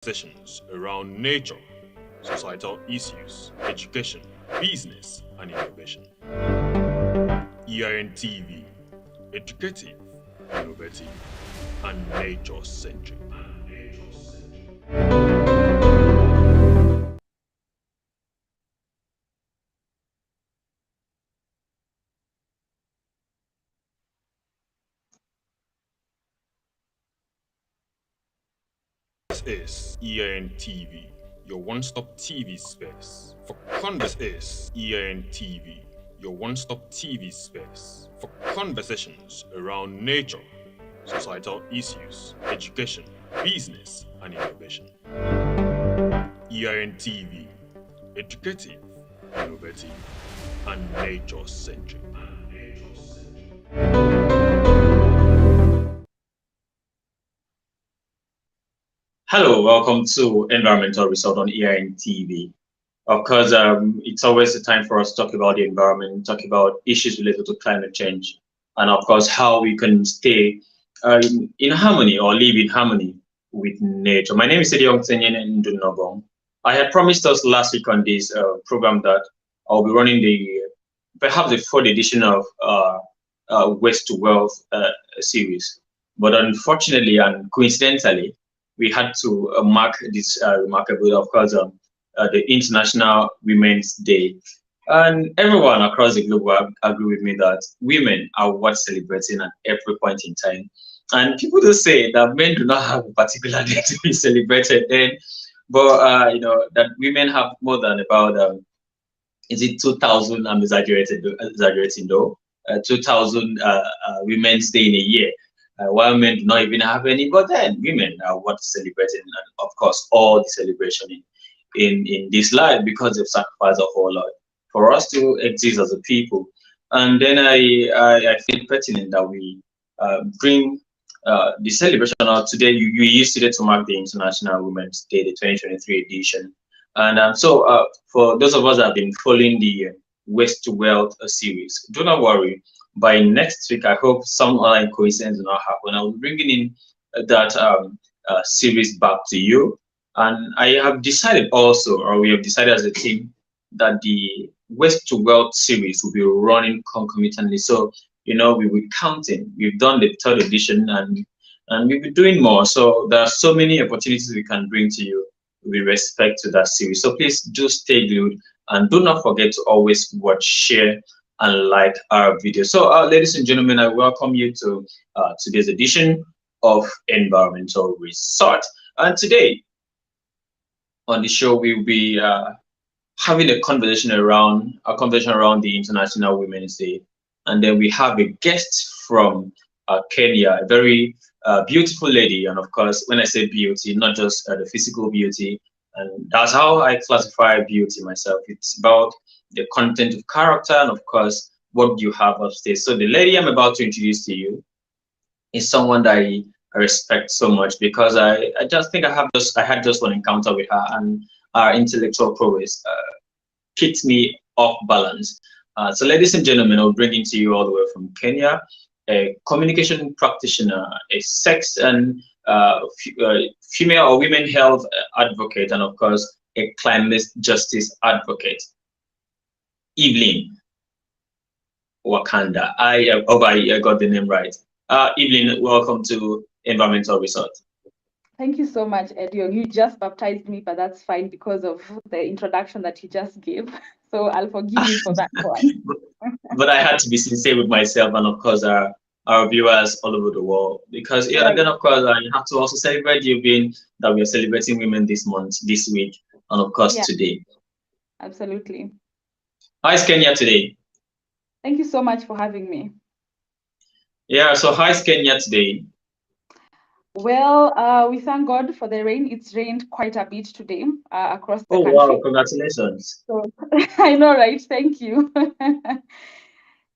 Sessions around nature, societal issues, education, business, and innovation. EIN TV, educative, innovative, and nature-centric. This is EIN TV, your one-stop TV space. For Converse is EIN TV, your one-stop TV space for conversations around nature, societal issues, education, business, and innovation. EIN TV, educative, innovative, and nature-centric. Hello, welcome to Environmental Result on EIN TV. Of course, it's always a time for us to talk about the environment, talk about issues related to climate change, and of course, how we can stay in harmony or live in harmony with nature. My name is Ediong Tenyen Ndunobong. I had promised us last week on this program that I'll be running perhaps the fourth edition of Waste to Wealth series. But unfortunately and coincidentally, we had to mark this remarkable, of course, the International Women's Day. And everyone across the globe will agree with me that women are worth celebrating at every point in time. And people do say that men do not have a particular day to be celebrated then, but that women have more than about is it 2,000? I'm exaggerating though. 2,000 Women's Day in a year. While men do not even have any, but then women are what celebrating, and of course, all the celebration in this life because they've sacrificed a whole lot for us to exist as a people. And then I feel pertinent that we bring the celebration out today. You used today to mark the International Women's Day, the 2023 edition. And so for those of us that have been following the Waste to Wealth series, do not worry. By next week, I hope some online coincidence will not happen. I'll be bringing in that series back to you. And I have decided also, or we have decided as a team, that the Waste to Wealth series will be running concomitantly. So, we will be counting. We've done the third edition and we'll be doing more. So there are so many opportunities we can bring to you with respect to that series. So please do stay glued and do not forget to always watch, share, and like our video. So ladies and gentlemen, I welcome you to today's edition of Environmental Resort. And today on the show, we'll be having a conversation around the International Women's Day. And then we have a guest from Kenya, a very beautiful lady. And of course, when I say beauty, not just the physical beauty, and that's how I classify beauty myself. It's about the content of character, and of course, what you have upstairs. So the lady I'm about to introduce to you is someone that I respect so much because I just think I had just one encounter with her, and our intellectual prowess keeps me off balance. So ladies and gentlemen, I'll bring it to you all the way from Kenya, a communication practitioner, a sex and female or women health advocate, and of course, a climate justice advocate. Evelyn Wakanda. I got the name right. Evelyn, welcome to Environmental Resort. Thank you so much, Edio. You just baptized me, but that's fine because of the introduction that you just gave. So I'll forgive you for that one. But I had to be sincere with myself and, of course, our viewers all over the world. Because, yeah, right. And then, of course, I have to also celebrate you being that we are celebrating women this month, this week, and, of course, today. Absolutely. How is Kenya today? Thank you so much for having me. Yeah, so how is Kenya today? Well, we thank God for the rain. It's rained quite a bit today across the country. Oh, wow, congratulations. So, I know, right? Thank you.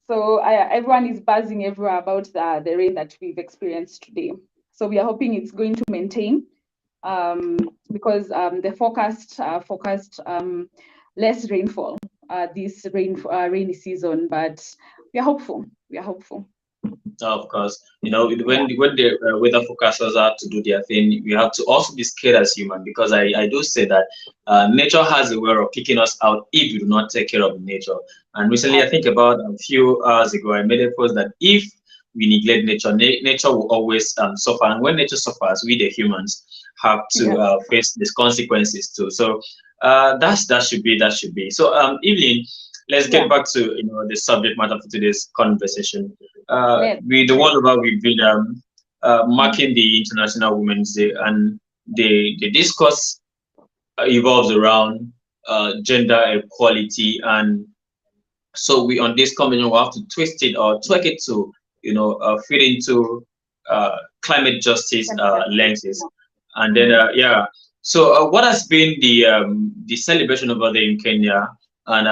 So everyone is buzzing everywhere about the rain that we've experienced today. So we are hoping it's going to maintain because the forecast less rainfall this rainy season, but we are hopeful. Of course, when the weather forecasters have to do their thing, we have to also be scared as human, because I do say that nature has a way of kicking us out if you do not take care of nature. And recently, I think about a few hours ago, I made a post that if we neglect nature, nature will always suffer. And when nature suffers, we the humans have to face these consequences too. So that should be. So Evelyn, let's get back to the subject matter for today's conversation. We the world over we've been marking the International Women's Day, and the discourse evolves around gender equality. And so we on this conversation we have to twist it or tweak it to fit into climate justice lenses. And then so what has been the celebration over there in Kenya, and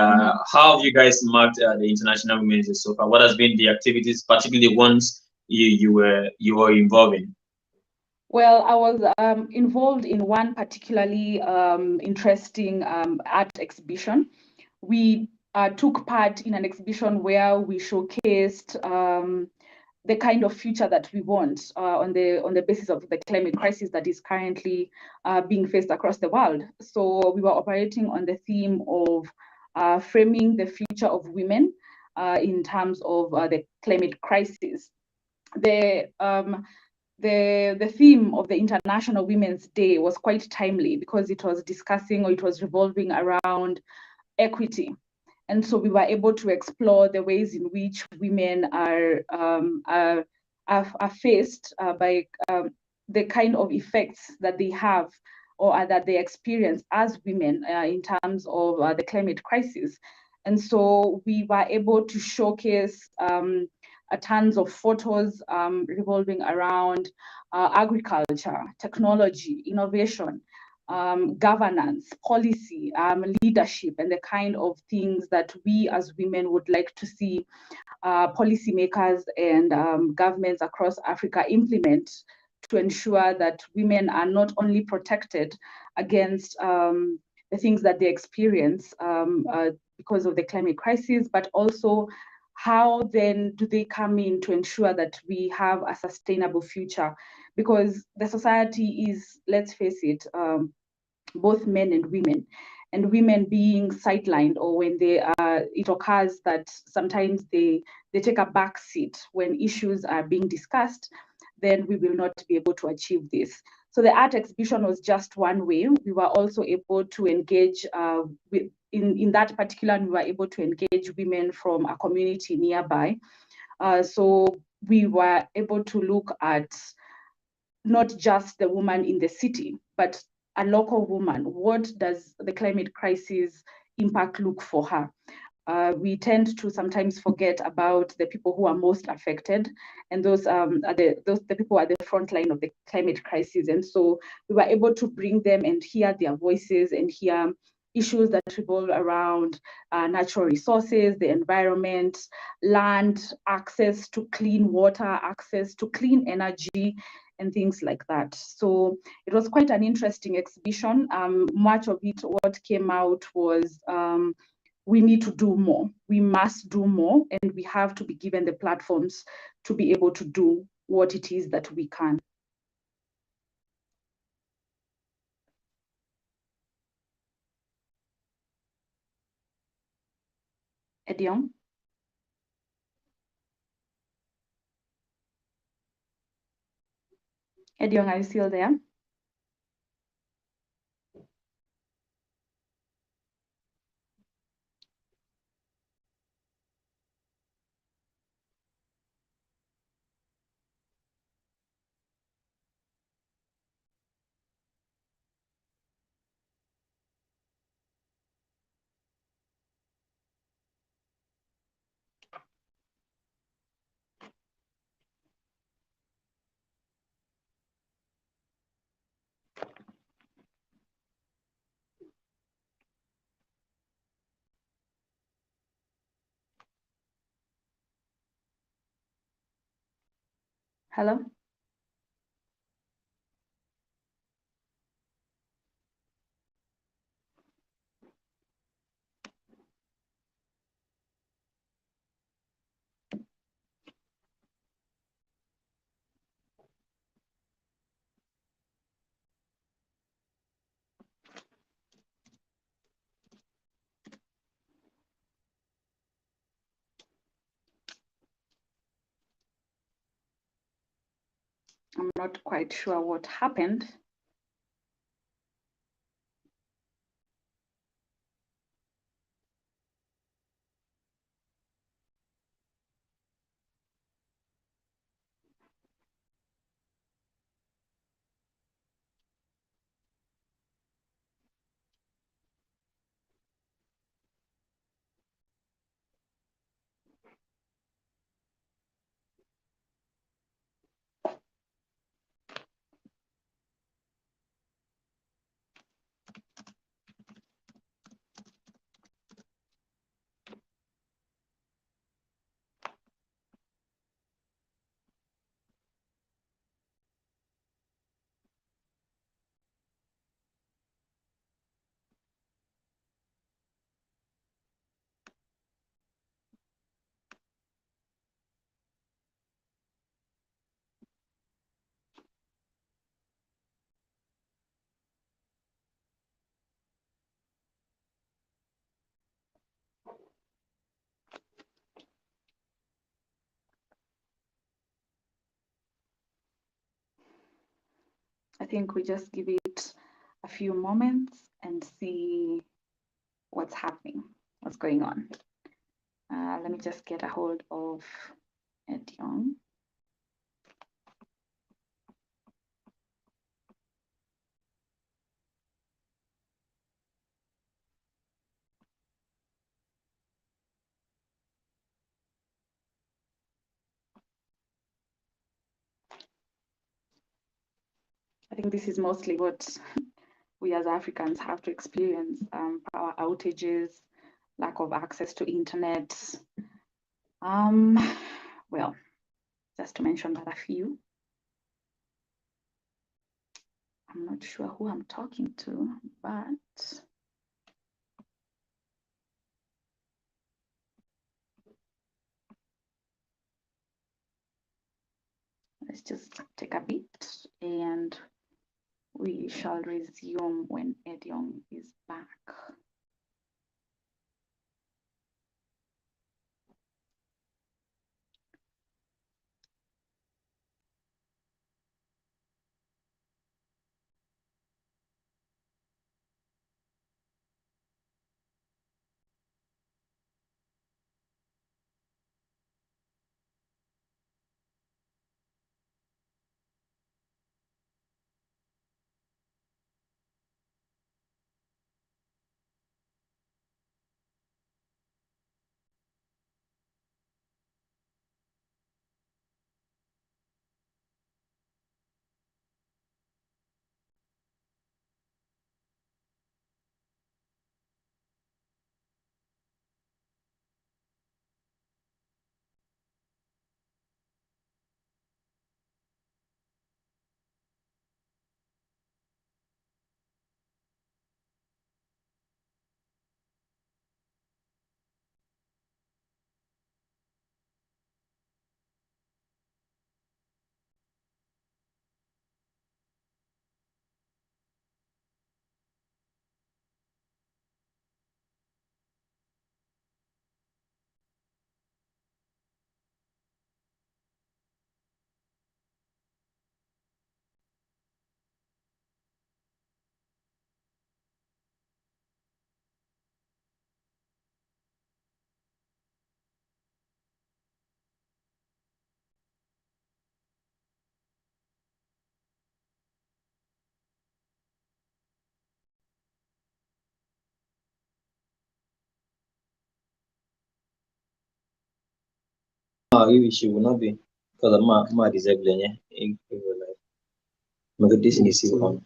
how have you guys marked the International Women's Day so far? What has been the activities, particularly the ones you were involved in? Well, I was involved in one particularly interesting art exhibition. We took part in an exhibition where we showcased the kind of future that we want on the basis of the climate crisis that is currently being faced across the world. So we were operating on the theme of framing the future of women in terms of the climate crisis. The theme of the International Women's Day was quite timely because it was discussing, or it was revolving around, equity. And so we were able to explore the ways in which women are faced by the kind of effects that they have or that they experience as women in terms of the climate crisis. And so we were able to showcase tons of photos revolving around agriculture, technology, innovation, governance, policy, leadership, and the kind of things that we as women would like to see policymakers and governments across Africa implement to ensure that women are not only protected against the things that they experience because of the climate crisis, but also how then do they come in to ensure that we have a sustainable future? Because the society is, let's face it, both men and women being sidelined, or when it occurs that sometimes they take a back seat when issues are being discussed, then we will not be able to achieve this. So the art exhibition was just one way. We were also able to engage in that particular, we were able to engage women from a community nearby. So we were able to look at not just the woman in the city, but a local woman. What does the climate crisis impact look for her? We tend to sometimes forget about the people who are most affected, and those are the people at the front line of the climate crisis. And so we were able to bring them and hear their voices and hear issues that revolve around natural resources, the environment, land, access to clean water, access to clean energy, and things like that. So it was quite an interesting exhibition. Much of it, what came out was we need to do more. We must do more, and we have to be given the platforms to be able to do what it is that we can. Edion? Edion, are you still there? Hello? I'm not quite sure what happened. I think we just give it a few moments and see what's happening, what's going on. Let me just get a hold of Ed Young. I think this is mostly what we as Africans have to experience, power outages, lack of access to internet. Well, just to mention that a few. I'm not sure who I'm talking to, but let's just take a bit and we shall resume when Ed Young is back. She will not be because I'm disabling it. Make this easy on.